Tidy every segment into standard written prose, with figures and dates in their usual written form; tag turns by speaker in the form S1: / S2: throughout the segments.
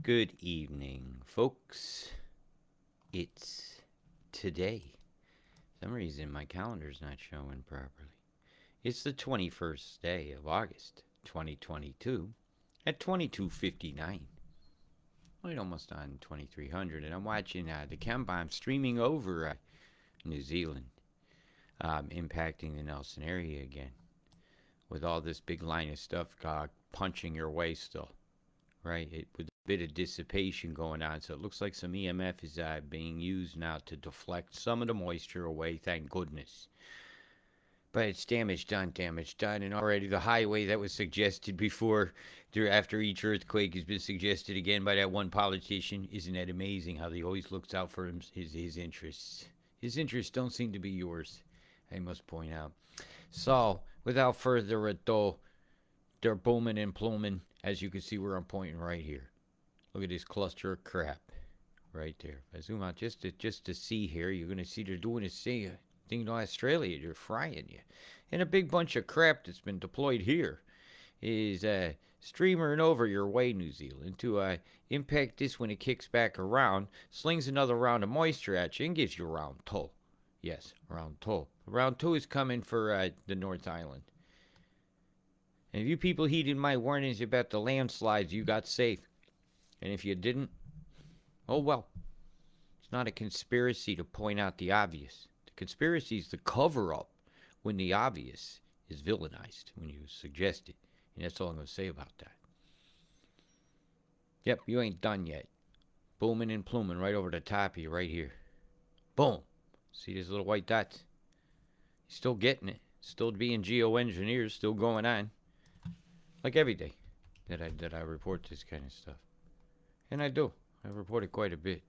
S1: Good evening, folks. It's today. For some reason my calendar's not showing properly. It's the 21st day of August, 2022 at 22:59. Well, almost on 2300, and I'm watching the chem bomb streaming over New Zealand, impacting the Nelson area again, with all this big line of stuff punching your way still, right? With a bit of dissipation going on, so it looks like some EMF is being used now to deflect some of the moisture away. Thank goodness. But it's damage done, and already the highway that was suggested before, after each earthquake, has been suggested again by that one politician. Isn't that amazing how he always looks out for his interests? His interests don't seem to be yours, I must point out. So, without further ado, they're booming and pluming. As you can see where I'm pointing right here. Look at this cluster of crap right there. If I zoom out just to see here, you're going to see they're doing this thing to Australia. They're frying you. And a big bunch of crap that's been deployed here is streamering over your way, New Zealand, to impact this when it kicks back around, slings another round of moisture at you, and gives you a round toe. Yes, round toe. Round two is coming for the North Island. And if you people heeded my warnings about the landslides, you got safe. And if you didn't, oh well. It's not a conspiracy to point out the obvious. The conspiracy is the cover up when the obvious is villainized, when you suggest it. And that's all I'm going to say about that. Yep, you ain't done yet. Booming and pluming right over the top of you right here. Boom. See these little white dots? You're still getting it. Still being geoengineers, still going on. Like every day that I report this kind of stuff. And I do. I report it quite a bit.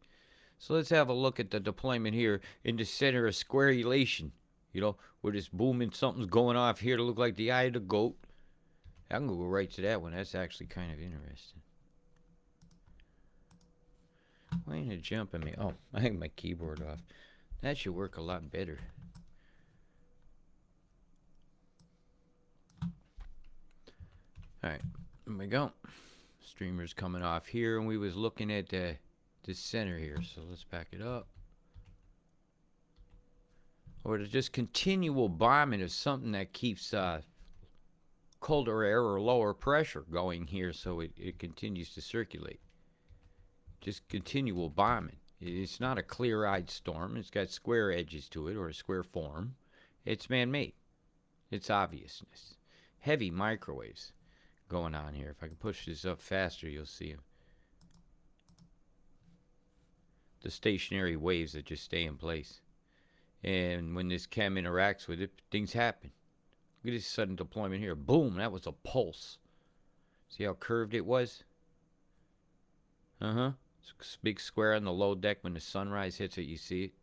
S1: So let's have a look at the deployment here in the center of squarulation. You know, where this booming something's going off here to look like the eye of the goat. I can go right to that one. That's actually kind of interesting. Why ain't it jumping me? Oh, I have my keyboard off. That should work a lot better. Alright, here we go. Streamer's coming off here, and we was looking at the center here. So let's back it up. Or to just continual bombing of something that keeps colder air or lower pressure going here, so it continues to circulate. Just continual bombing. It's not a clear-eyed storm. It's got square edges to it, or a square form. It's man-made. It's obviousness. Heavy microwaves going on here. If I can push this up faster, you'll see them. The stationary waves that just stay in place. And when this chem interacts with it, things happen. Look at this sudden deployment here. Boom, that was a pulse. See how curved it was? Big square on the low deck. When the sunrise hits it, you see it.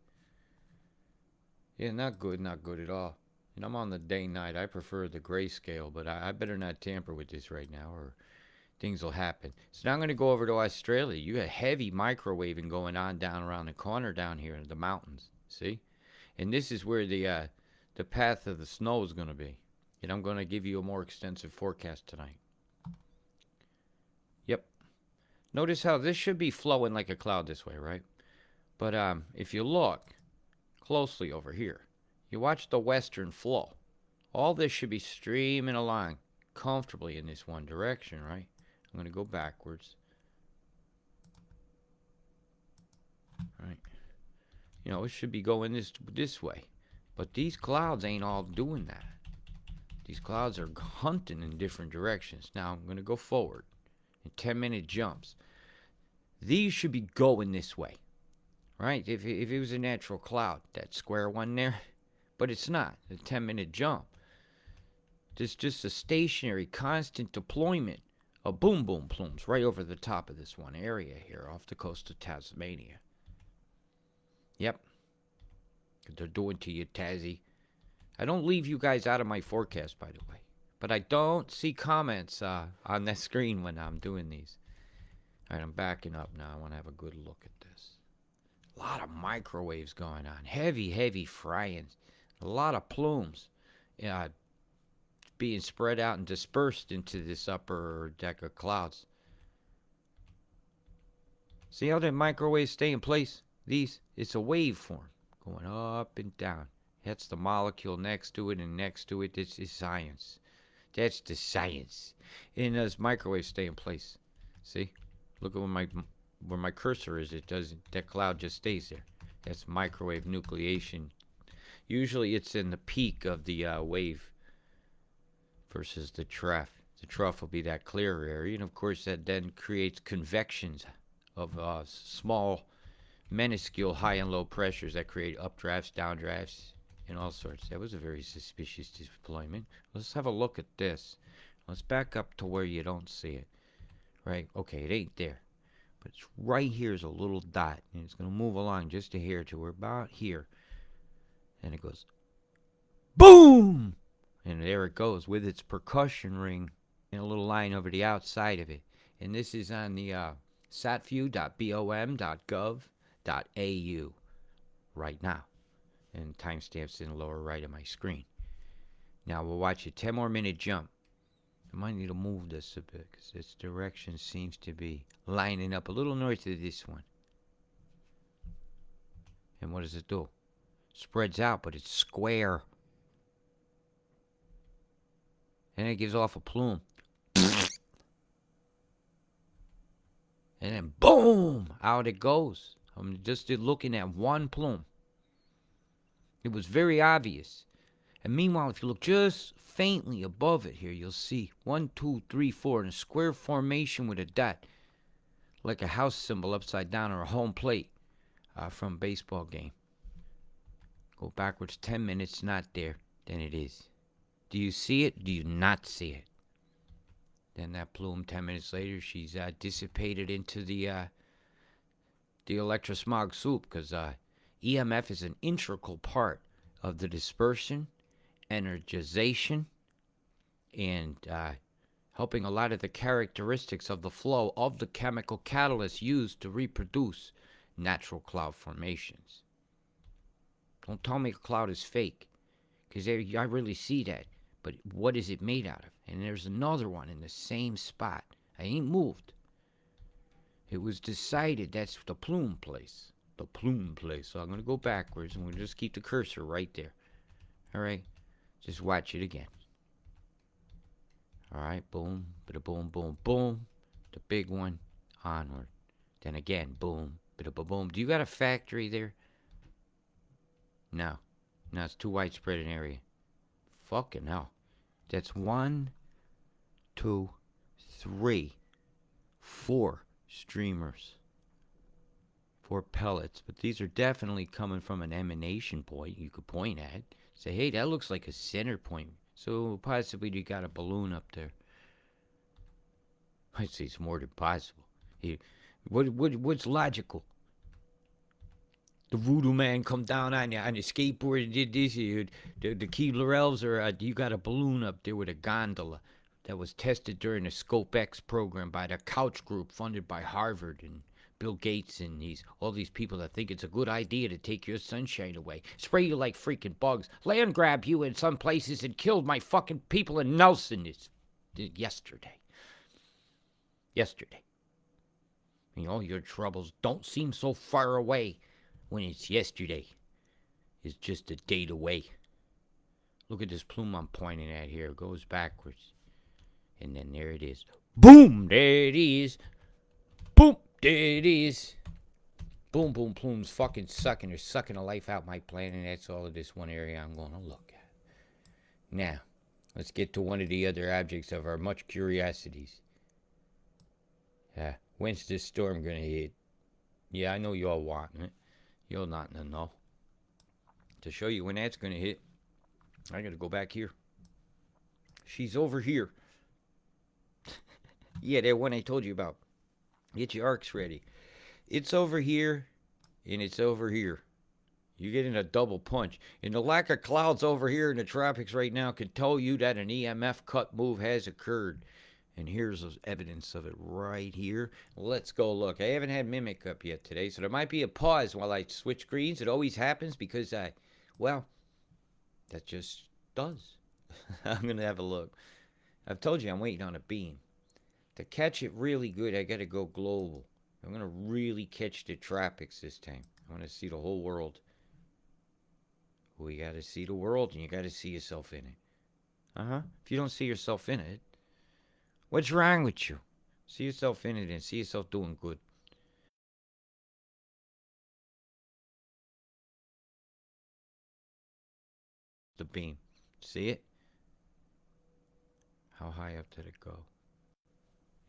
S1: Yeah, not good at all. And I'm on the day-night. I prefer the grayscale, but I better not tamper with this right now, or things will happen. So now I'm going to go over to Australia. You got heavy microwaving going on down around the corner down here in the mountains. See? And this is where the path of the snow is going to be. And I'm going to give you a more extensive forecast tonight. Yep. Notice how this should be flowing like a cloud this way, right? But if you look closely over here, you watch the western flow. All this should be streaming along comfortably in this one direction, right? I'm going to go backwards. Right. You know, it should be going this way. But these clouds ain't all doing that. These clouds are hunting in different directions. Now I'm going to go forward in 10-minute jumps. These should be going this way, right? If it was a natural cloud, that square one there, but it's not. A 10-minute jump. There's just a stationary, constant deployment of boom boom plumes right over the top of this one area here off the coast of Tasmania. Yep. They're doing to you, Tassie. I don't leave you guys out of my forecast, by the way. But I don't see comments on the screen when I'm doing these. All right, I'm backing up now. I want to have a good look at this. A lot of microwaves going on. Heavy, heavy frying. A lot of plumes being spread out and dispersed into this upper deck of clouds. See how that microwaves stay in place? It's a waveform going up and down. That's the molecule next to it and next to it. This is science. That's the science. And those microwaves stay in place. See? Look at where my cursor is. It doesn't. That cloud just stays there. That's microwave nucleation. Usually it's in the peak of the wave versus the trough. The trough will be that clear area, and of course that then creates convections of small, minuscule high and low pressures that create updrafts, downdrafts, and all sorts. That was a very suspicious deployment. Let's have a look at this. Let's back up to where you don't see it. Right? Okay, it ain't there. But it's right here is a little dot, and it's going to move along just a hair to we're about here. And it goes, boom! And there it goes with its percussion ring and a little line over the outside of it. And this is on the satview.bom.gov.au right now. And timestamps in the lower right of my screen. Now we'll watch a 10 more minute jump. I might need to move this a bit because its direction seems to be lining up a little north of this one. And what does it do? Spreads out, but it's square. And it gives off a plume. And then boom, out it goes. I'm just looking at one plume. It was very obvious. And meanwhile, if you look just faintly above it here, you'll see 1, 2, 3, 4 in a square formation with a dot, like a house symbol upside down or a home plate from a baseball game. Go backwards 10 minutes, not there. Then it is. Do you see it? Do you not see it? Then that plume 10 minutes later, she's dissipated into the electrosmog soup because EMF is an integral part of the dispersion, energization, and helping a lot of the characteristics of the flow of the chemical catalyst used to reproduce natural cloud formations. Don't tell me a cloud is fake, because I really see that. But what is it made out of? And there's another one in the same spot. I ain't moved. It was decided that's the plume place. The plume place. So I'm going to go backwards and we'll just keep the cursor right there. All right? Just watch it again. All right? Boom. Bada boom, boom, boom. The big one. Onward. Then again. Boom. Bada boom. Do you got a factory there? No. No, it's too widespread an area. Fucking hell. That's 1, 2, 3, 4 streamers. 4 pellets. But these are definitely coming from an emanation point you could point at. Say, hey, that looks like a center point. So possibly you got a balloon up there. I'd say it's more than possible. What's logical? The voodoo man come down on you on a skateboard and did this. The Keebler elves, or you got a balloon up there with a gondola that was tested during the Scope X program by the Couch Group funded by Harvard and Bill Gates and all these people that think it's a good idea to take your sunshine away, spray you like freaking bugs, land grab you in some places and killed my fucking people in Nelson yesterday. Your troubles don't seem so far away. When it's yesterday, it's just a date away. Look at this plume I'm pointing at here. It goes backwards. And then there it is. Boom! There it is. Boom! There it is. Boom, boom, plumes fucking sucking. They're sucking the life out my planet. And that's all of this one area I'm going to look at. Now, let's get to one of the other objects of our much curiosities. When's this storm going to hit? Yeah, I know y'all wanting it. You're not gonna know. To show you when that's gonna hit, I gotta go back here. She's over here. Yeah, that one I told you about. Get your arcs ready. It's over here, and it's over here. You're getting a double punch. And the lack of clouds over here in the tropics right now can tell you that an EMF cut move has occurred. And here's evidence of it right here. Let's go look. I haven't had Mimic up yet today, so there might be a pause while I switch screens. It always happens because that just does. I'm going to have a look. I've told you I'm waiting on a beam. To catch it really good, I got to go global. I'm going to really catch the tropics this time. I want to see the whole world. We got to see the world, and you got to see yourself in it. If you don't see yourself in it, what's wrong with you? See yourself in it and see yourself doing good. The beam. See it? How high up did it go?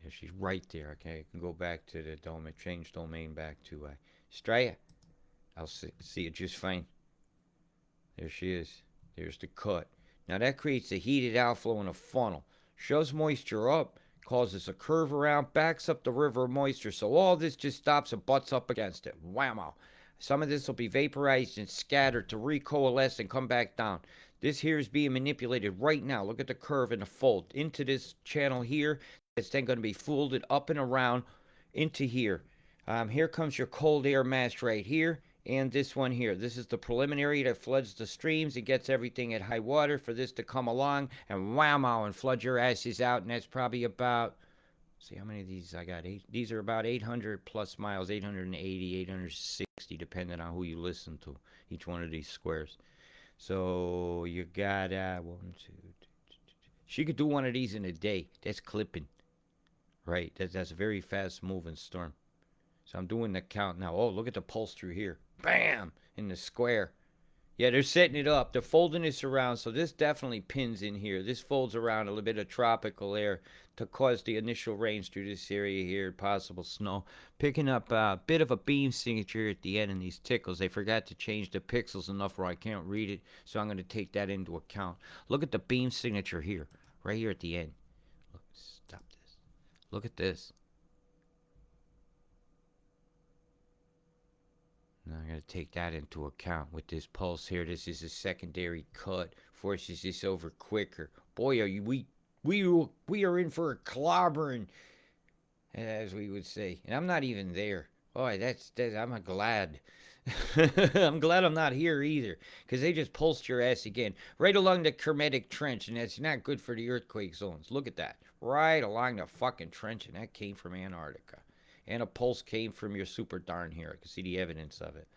S1: Yeah, she's right there. Okay, I can go back to the domain, change domain back to Straya. I'll see it just fine. There she is. There's the cut. Now that creates a heated outflow in a funnel. Shoves moisture up, causes a curve around, backs up the river of moisture. So all this just stops and butts up against it. Whammo. Some of this will be vaporized and scattered to recoalesce and come back down. This here is being manipulated right now. Look at the curve and the fold into this channel here. It's then going to be folded up and around into here. Here comes your cold air mass right here. And this one here. This is the preliminary that floods the streams. It gets everything at high water for this to come along and whammo and flood your asses out. And that's probably about, see how many of these I got? These are about 800 plus miles, 880, 860, depending on who you listen to, each one of these squares. So you got one, two, three. She could do one of these in a day. That's clipping. Right. That's a very fast moving storm. So I'm doing the count now. Oh, look at the pulse through here. Bam! In the square. Yeah, they're setting it up. They're folding this around. So this definitely pins in here. This folds around a little bit of tropical air to cause the initial rains through this area here. Possible snow. Picking up a bit of a beam signature at the end in these tickles. They forgot to change the pixels enough where I can't read it. So I'm going to take that into account. Look at the beam signature here. Right here at the end. Look, stop this. Look at this. Now I gotta take that into account with this pulse here. This is a secondary cut. Forces this over quicker. Boy, are you we are in for a clobbering, as we would say. And I'm not even there. Boy, that's I'm glad. I'm glad I'm not here either, because they just pulsed your ass again right along the Kermetic Trench, and that's not good for the earthquake zones. Look at that, right along the fucking trench, and that came from Antarctica. And a pulse came from your super darn here. I can see the evidence of it.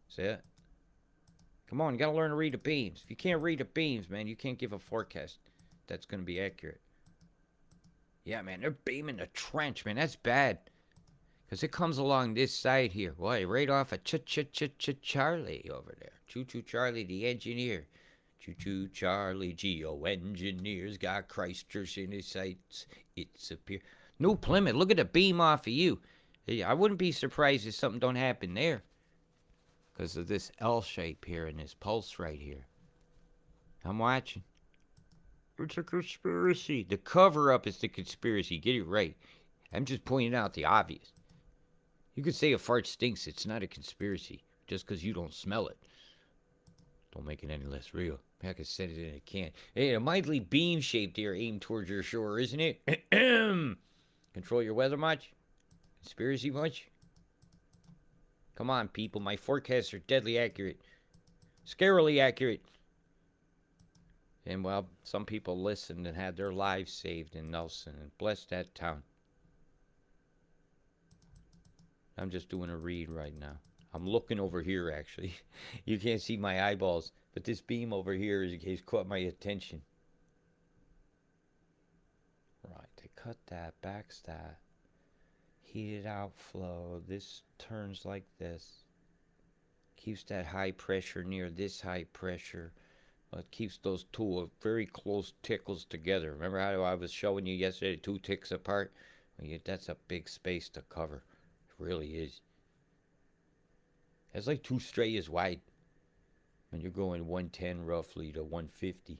S1: See it? Come on, you gotta learn to read the beams. If you can't read the beams, man, you can't give a forecast that's gonna be accurate. Yeah, man, they're beaming the trench, man. That's bad. Because it comes along this side here. Boy, right off of Charlie over there. Choo-choo Charlie, the engineer. Choo-choo Charlie, geo-engineers got Christchurch in his sights. It's a pier. New Plymouth, look at the beam off of you. I wouldn't be surprised if something don't happen there. Because of this L shape here and this pulse right here. I'm watching. It's a conspiracy. The cover-up is the conspiracy. Get it right. I'm just pointing out the obvious. You could say a fart stinks. It's not a conspiracy. Just because you don't smell it. Don't make it any less real. I could send it in a can. Hey, a mildly beam shaped here aimed towards your shore, isn't it? Control your weather much? Conspiracy much? Come on, people. My forecasts are deadly accurate. Scarily accurate. And, well, some people listened and had their lives saved in Nelson. And bless that town. I'm just doing a read right now. I'm looking over here, actually. You can't see my eyeballs. But this beam over here has caught my attention. Right, they cut that, backs that. Heated outflow. This turns like this. Keeps that high pressure near this high pressure. It keeps those two very close tickles together. Remember how I was showing you yesterday, 2 ticks apart? That's a big space to cover. It really is. It's like 2 Strayas wide. When you're going 110 roughly to 150.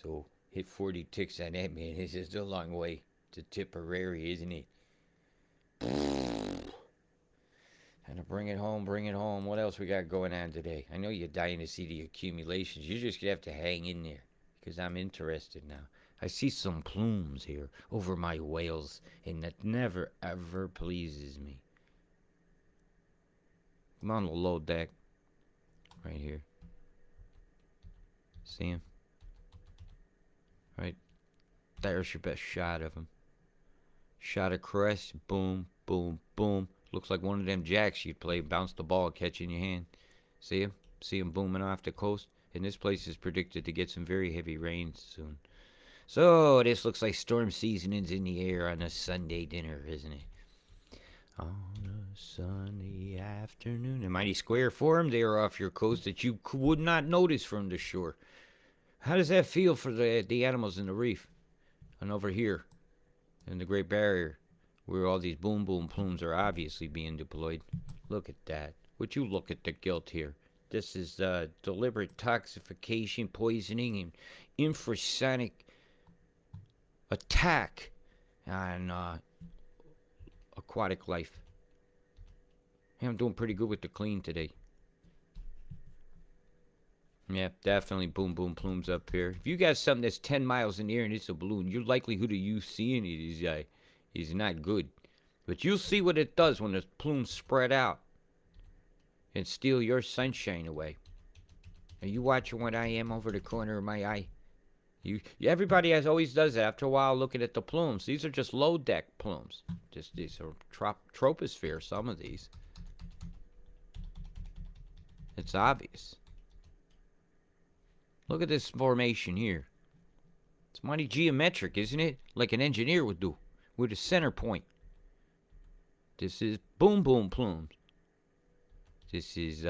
S1: So hit 40 ticks on that, man. It's just a long way to Tipperary, isn't it? And to bring it home, bring it home. What else we got going on today? I know you're dying to see the accumulations. You're just going to have to hang in there, because I'm interested now. I see some plumes here over my whales, and that never, ever pleases me. I'm on the low deck. Right here. See him? Right. There's your best shot of him. Shot across. Boom, boom, boom. Looks like one of them jacks you'd play, bounce the ball, catch in your hand. See him? See him booming off the coast? And this place is predicted to get some very heavy rains soon. So this looks like storm seasoning's in the air on a Sunday dinner, isn't it? On a Sunday afternoon. A mighty square form there off your coast that you would not notice from the shore. How does that feel for the animals in the reef? And over here, in the Great Barrier, where all these boom boom plumes are obviously being deployed. Look at that. Would you look at the guilt here? This is deliberate toxification, poisoning, and infrasonic attack on aquatic life. Hey, I'm doing pretty good with the clean today. Yeah, definitely boom boom plumes up here. If you got something that's 10 miles in the air and it's a balloon, your likelihood of you seeing it is not good. But you'll see what it does when the plumes spread out and steal your sunshine away. Are you watching what I am over the corner of my eye? Everybody always does that after a while looking at the plumes. These are just low deck plumes. These are troposphere, some of these. It's obvious. Look at this formation here. It's mighty geometric, isn't it? Like an engineer would do, with a center point. This is boom boom plumes. This is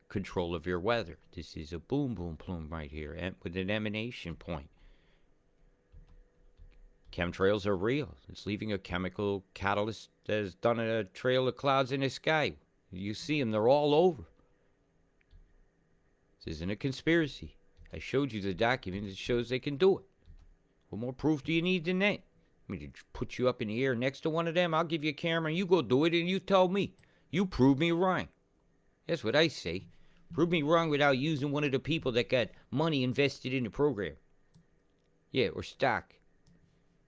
S1: control of your weather. This is a boom boom plume right here, and with an emanation point. Chemtrails are real. It's leaving a chemical catalyst that has done a trail of clouds in the sky. You see them, they're all over. This isn't a conspiracy. I showed you the document that shows they can do it. What more proof do you need than that? I mean, to put you up in the air next to one of them, I'll give you a camera and you go do it and you tell me. You prove me wrong. That's what I say. Prove me wrong without using one of the people that got money invested in the program. Yeah, or stock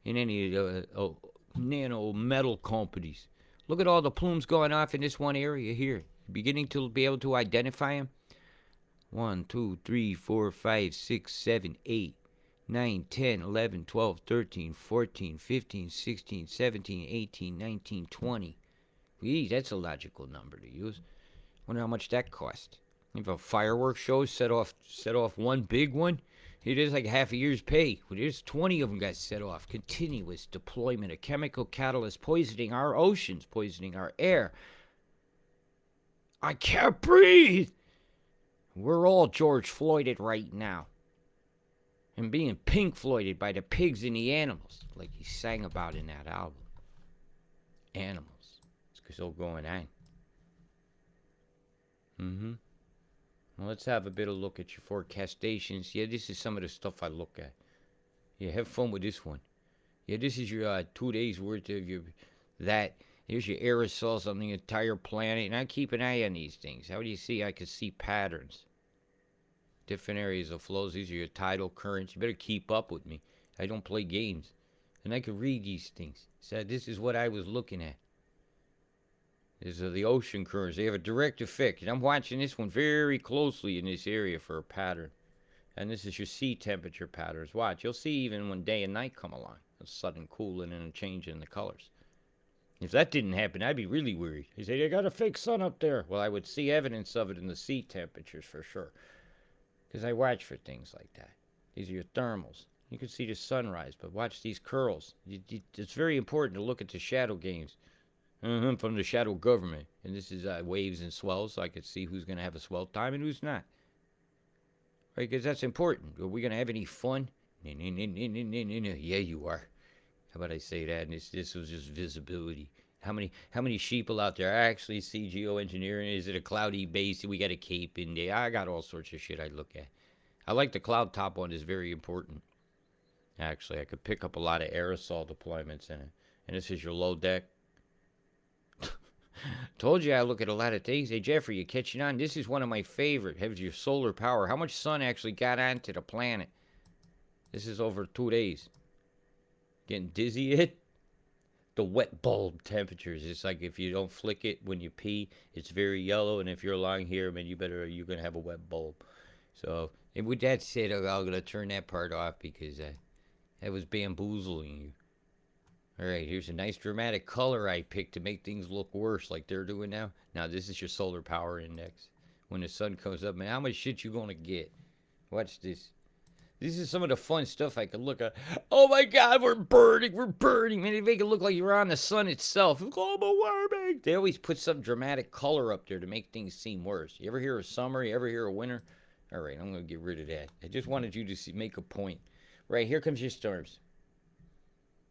S1: in any of the nano metal companies. Look at all the plumes going off in this one area here. Beginning to be able to identify them. 1, 2, 3, 4, 5, 6, 7, 8, 9, 10, 11, 12, 13, 14, 15, 16, 17, 18, 19, 20. Gee, that's a logical number to use. Wonder how much that cost. If a fireworks show set off one big one, it is like half a year's pay. Well, there's 20 of them got set off. Continuous deployment of chemical catalysts poisoning our oceans, poisoning our air. I can't breathe. We're all George Floyded right now. And being Pink Floyded by the pigs and the animals, like he sang about in that album. Animals. It's still going on. Well, let's have a bit of a look at your forecastations. Yeah, this is some of the stuff I look at. Yeah, have fun with this one. Yeah, this is your 2 days worth of that. Here's your aerosols on the entire planet. And I keep an eye on these things. How do you see? I can see patterns. Different areas of flows. These are your tidal currents. You better keep up with me. I don't play games. And I can read these things. So this is what I was looking at. These are the ocean currents. They have a direct effect. And I'm watching this one very closely in this area for a pattern. And this is your sea temperature patterns. Watch. You'll see even when day and night come along. A sudden cooling and a change in the colors. If that didn't happen, I'd be really worried. He said, "You got a fake sun up there." Well, I would see evidence of it in the sea temperatures for sure. Because I watch for things like that. These are your thermals. You can see the sunrise, but watch these curls. It's very important to look at the shadow games from the shadow government. And this is waves and swells, so I could see who's going to have a swell time and who's not. Right, because that's important. Are we going to have any fun? Yeah, you are. How about I say that? And this was just visibility. How many sheeple out there actually see geoengineering? Is it a cloudy base? We got a cape in there. I got all sorts of shit I look at. I like the cloud top one. Is very important. Actually, I could pick up a lot of aerosol deployments in it. And this is your low deck. Told you I look at a lot of things. Hey, Jeffrey, you catching on? This is one of my favorite. Has your solar power. How much sun actually got onto the planet? This is over 2 days. Getting dizzy yet? The wet bulb temperatures. It's like if you don't flick it when you pee, it's very yellow. And if you're along here, man, you're going to have a wet bulb. So, and with that said, I'm going to turn that part off because I was bamboozling you. All right, here's a nice dramatic color I picked to make things look worse like they're doing now. Now, this is your solar power index. When the sun comes up, man, how much shit you gonna get? Watch this. This is some of the fun stuff I could look at. Oh my God, we're burning, we're burning. Man, they make it look like you're on the sun itself. Global warming. They always put some dramatic color up there to make things seem worse. You ever hear of summer? You ever hear of winter? All right, I'm going to get rid of that. I just wanted you to see, make a point. Right, here comes your storms.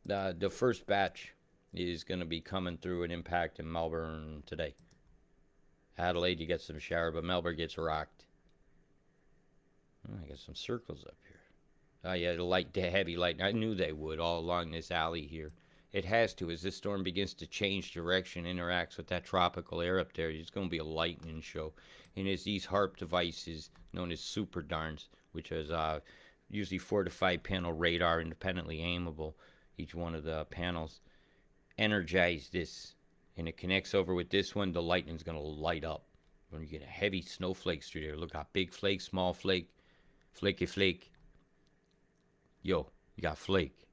S1: The first batch is going to be coming through an impact in Melbourne today. Adelaide, you get some shower, but Melbourne gets rocked. Oh, I got some circles up here. Oh, yeah, the light, the heavy light. I knew they would all along this alley here. It has to. As this storm begins to change direction, interacts with that tropical air up there, it's going to be a lightning show. And it's these HARP devices known as super darns, which is usually 4 to 5 panel radar, independently aimable. Each one of the panels energize this, and it connects over with this one. The lightning's going to light up. When you get a heavy snowflakes through there, look, got big flake, small flake, flaky flake. Yo, you got flake.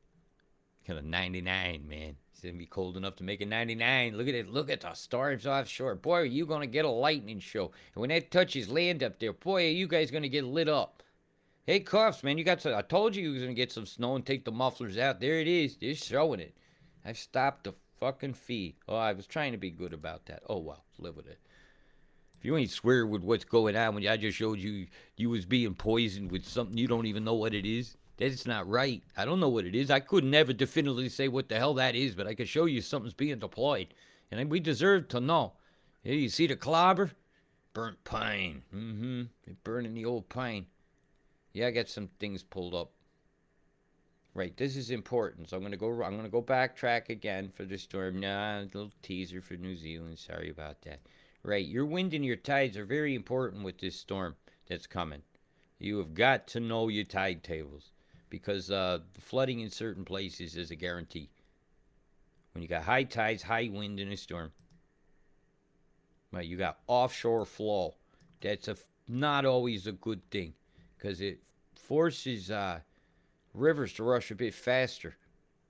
S1: Got a 99, man. It's gonna be cold enough to make a 99. Look at it. Look at the storms offshore. Boy, are you gonna get a lightning show. And when that touches land up there, boy, are you guys gonna get lit up. Hey, Cuffs, man, you got some. I told you was gonna get some snow and take the mufflers out. There it is. They're showing it. I've stopped the fucking feed. Oh, I was trying to be good about that. Oh well, live with it. If you ain't swear with what's going on when I just showed you you was being poisoned with something you don't even know what it is, that's not right. I don't know what it is. I could never definitively say what the hell that is, but I could show you something's being deployed. And we deserve to know. Hey, you see the clobber? Burnt pine. They're burning the old pine. Yeah, I got some things pulled up. Right, this is important. So I'm gonna go backtrack again for the storm. Nah, a little teaser for New Zealand. Sorry about that. Right, your wind and your tides are very important with this storm that's coming. You have got to know your tide tables because the flooding in certain places is a guarantee. When you got high tides, high wind in a storm, right, you got offshore flow. That's not always a good thing because it forces rivers to rush a bit faster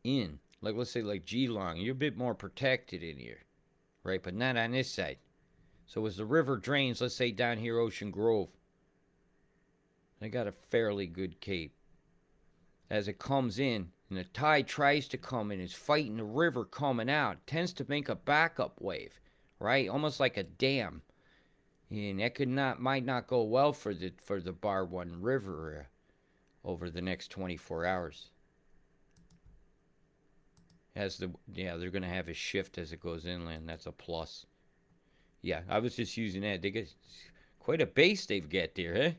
S1: in. Like, let's say, like Geelong, you're a bit more protected in here, right? But not on this side. So as the river drains, let's say down here, Ocean Grove, they got a fairly good cape. As it comes in, and the tide tries to come in, it's fighting the river coming out. It tends to make a backup wave, right? Almost like a dam. And that might not go well for the Barwon River over the next 24 hours. They're gonna have a shift as it goes inland. That's a plus. Yeah, I was just using that. They get quite a base they've got there,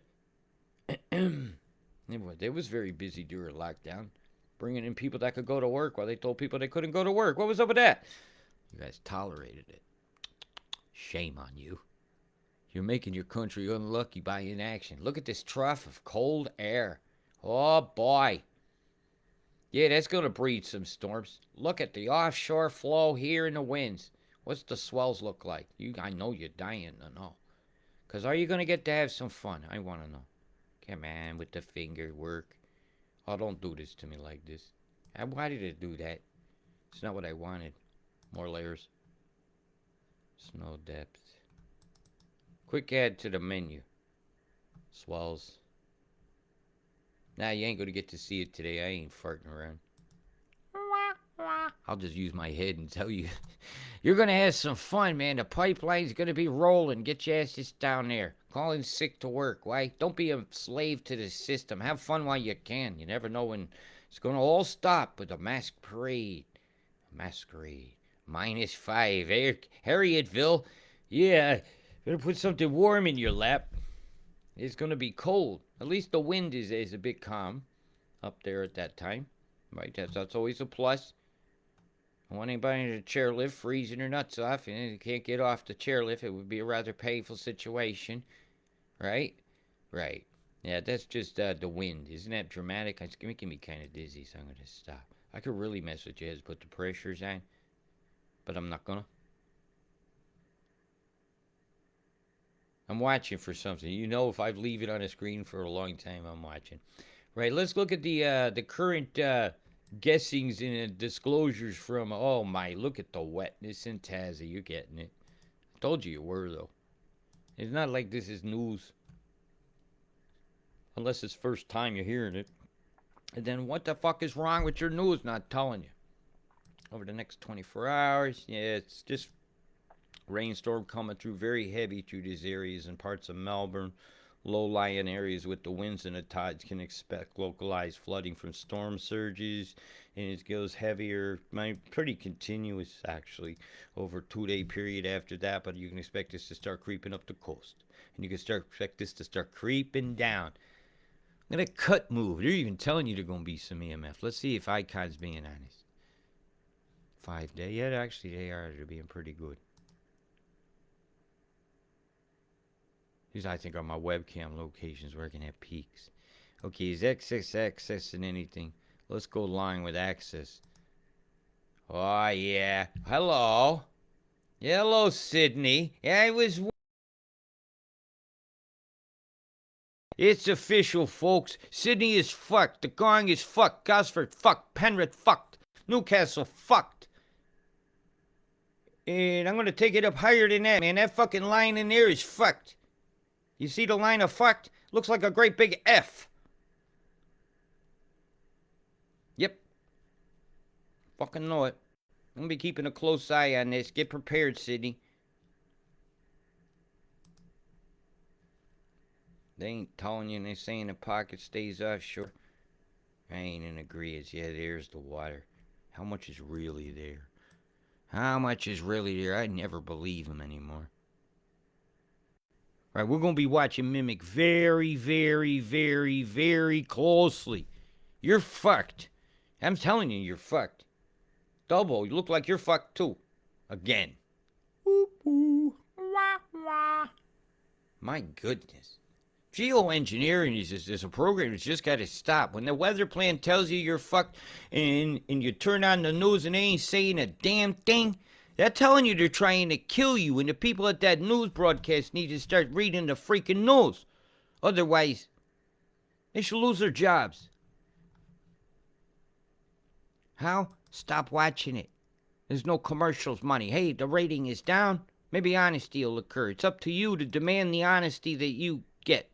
S1: huh? They was very busy during lockdown, bringing in people that could go to work while they told people they couldn't go to work. What was up with that? You guys tolerated it. Shame on you. You're making your country unlucky by inaction. Look at this trough of cold air. Oh, boy. Yeah, that's going to breed some storms. Look at the offshore flow here in the winds. What's the swells look like? I know you're dying to know. Because are you going to get to have some fun? I want to know. Come on with the finger work. Oh, don't do this to me like this. Why did it do that? It's not what I wanted. More layers. Snow depth. Quick add to the menu. Swells. Nah, you ain't going to get to see it today. I ain't farting around. I'll just use my head and tell you. You're going to have some fun, man. The pipeline's going to be rolling. Get your asses down there. Call in sick to work. Why? Don't be a slave to the system. Have fun while you can. You never know when it's going to all stop with a masquerade. Masquerade. -5. Harrietville. Yeah. Better put something warm in your lap. It's going to be cold. At least the wind is a bit calm up there at that time. Right? That's always a plus. I want anybody in a chairlift freezing their nuts off and they can't get off the chairlift. It would be a rather painful situation. Right? Right. Yeah, that's just the wind. Isn't that dramatic? It's making me kind of dizzy, so I'm going to stop. I could really mess with your heads, put the pressures on, but I'm not going to. I'm watching for something. You know, if I leave it on a screen for a long time, I'm watching. Right, let's look at the current guessings and disclosures from, oh my, look at the wetness in Tassie. You're getting it. I told you were, though. It's not like this is news. Unless it's first time you're hearing it. And then what the fuck is wrong with your news not telling you? Over the next 24 hours, yeah, it's just rainstorm coming through very heavy through these areas and parts of Melbourne. Low-lying areas with the winds and the tides can expect localized flooding from storm surges, and it goes heavier, pretty continuous actually, over a 2-day period after that. But you can expect this to start creeping up the coast, and you can expect this to start creeping down. I'm gonna cut move. They're even telling you they're gonna be some EMF. Let's see if Icon's being honest. 5-day, yeah, actually they are. They're being pretty good. These, I think, are my webcam locations where I can have peaks. Okay, is excess accessing anything? Let's go line with access. Oh, yeah. Hello. Yeah, hello, Sydney. Yeah, I was... It's official, folks. Sydney is fucked. The Gong is fucked. Gosford fucked. Penrith fucked. Newcastle fucked. And I'm gonna take it up higher than that, man. That fucking line in there is fucked. You see the line of fucked? Looks like a great big F. Yep. Fucking know it. I'm gonna be keeping a close eye on this. Get prepared, Sydney. They ain't telling you and they saying the pocket stays offshore. I ain't in agreement. Yeah, there's the water. How much is really there? How much is really there? I never believe him anymore. Right, we're going to be watching Mimic very, very, very, very closely. You're fucked. I'm telling you, you're fucked. Double, you look like you're fucked too. Again. My goodness. Geoengineering is a program that's just got to stop. When the weather plan tells you you're fucked and you turn on the news and they ain't saying a damn thing, they're telling you they're trying to kill you, and the people at that news broadcast need to start reading the freaking news. Otherwise, they should lose their jobs. How? Stop watching it. There's no commercials money. Hey, the rating is down. Maybe honesty will occur. It's up to you to demand the honesty that you get.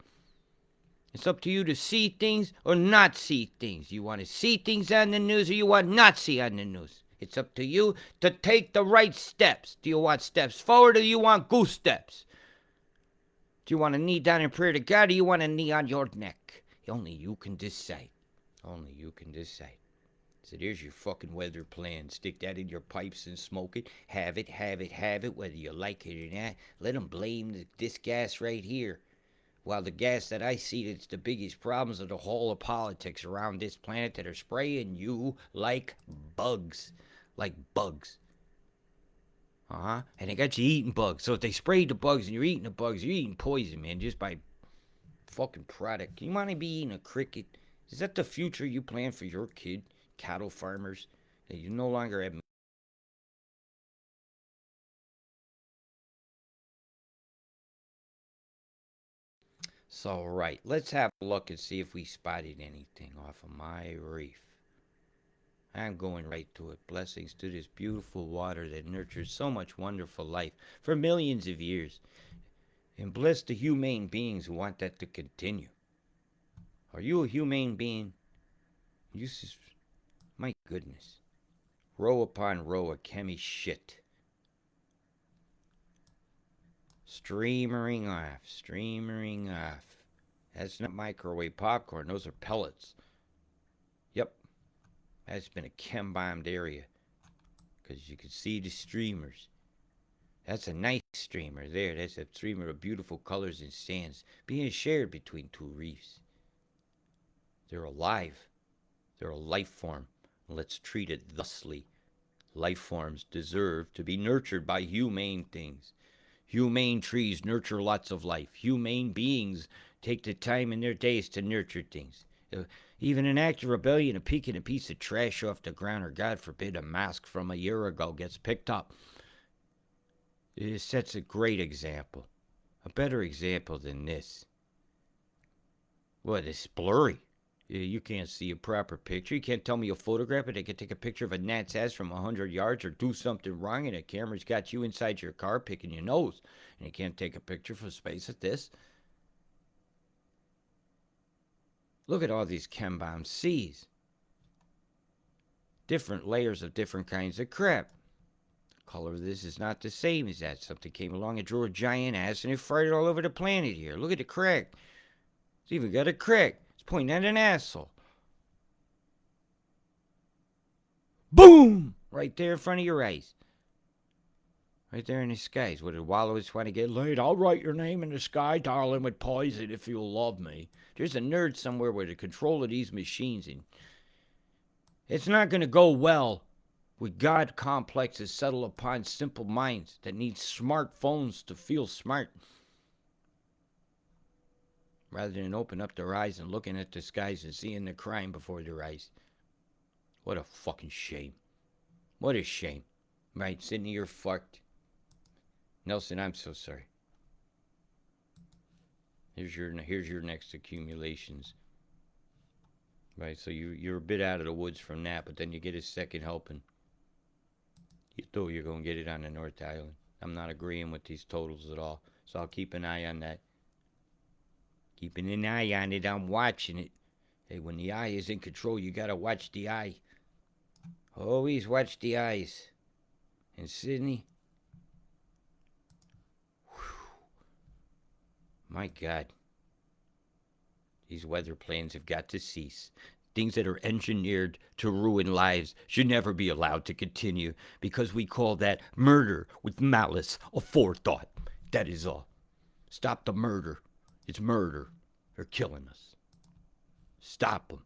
S1: It's up to you to see things or not see things. You want to see things on the news or you want not see on the news. It's up to you to take the right steps. Do you want steps forward or do you want goose steps? Do you want a knee down in prayer to God or do you want a knee on your neck? Only you can decide. Only you can decide. So there's your fucking weather plan. Stick that in your pipes and smoke it. Have it, have it, have it, whether you like it or not. Let them blame this gas right here. While the gas that I see that's the biggest problems of the whole of politics around this planet that are spraying you like bugs. Like bugs. And they got you eating bugs. So if they spray the bugs and you're eating the bugs, you're eating poison, man, just by fucking product. You want to be eating a cricket? Is that the future you plan for your kid? Cattle farmers? That you no longer have... So, right, let's have a look and see if we spotted anything off of my reef. I'm going right to it. Blessings to this beautiful water that nurtures so much wonderful life for millions of years. And bless the humane beings who want that to continue. Are you a humane being? You just... My goodness. Row upon row of chemi shit. Streamering off. Streamering off. That's not microwave popcorn. Those are pellets. Yep. That's been a chem-bombed area. Because you can see the streamers. That's a nice streamer there. That's a streamer of beautiful colors and sands being shared between two reefs. They're alive. They're a life form. Let's treat it thusly. Life forms deserve to be nurtured by humane things. Humane trees nurture lots of life. Humane beings take the time in their days to nurture things. Even an act of rebellion, a picking a piece of trash off the ground, or God forbid, a mask from a year ago gets picked up. It sets a great example. A better example than this. What, it's blurry. You can't see a proper picture. You can't tell me a photograph, but they can take a picture of a gnat's ass from 100 yards or do something wrong, and the camera's got you inside your car picking your nose. And you can't take a picture from space at this. Look at all these chem-bomb C's. Different layers of different kinds of crap. The color of this is not the same as that. Something came along and drew a giant ass and it fired all over the planet here. Look at the crack. It's even got a crack. It's pointing at an asshole. Boom! Right there in front of your eyes. Right there in the skies. Where the wallows want to get laid. I'll write your name in the sky, darling, with poison if you'll love me. There's a nerd somewhere with the control of these machines, and it's not going to go well with God complexes settle upon simple minds that need smartphones to feel smart. Rather than open up their eyes and looking at the skies and seeing the crime before their eyes. What a fucking shame. What a shame. Right, Sydney, you're fucked. Nelson, I'm so sorry. Here's your next accumulations. Right, so you're a bit out of the woods from that, but then you get a second helping. You thought you're going to get it on the North Island. I'm not agreeing with these totals at all, so I'll keep an eye on that. Keeping an eye on it, I'm watching it. Hey, when the eye is in control, you got to watch the eye. Always watch the eyes. And Sydney, my God, these weather planes have got to cease. Things that are engineered to ruin lives should never be allowed to continue because we call that murder with malice aforethought. That is all. Stop the murder. It's murder. They're killing us. Stop them.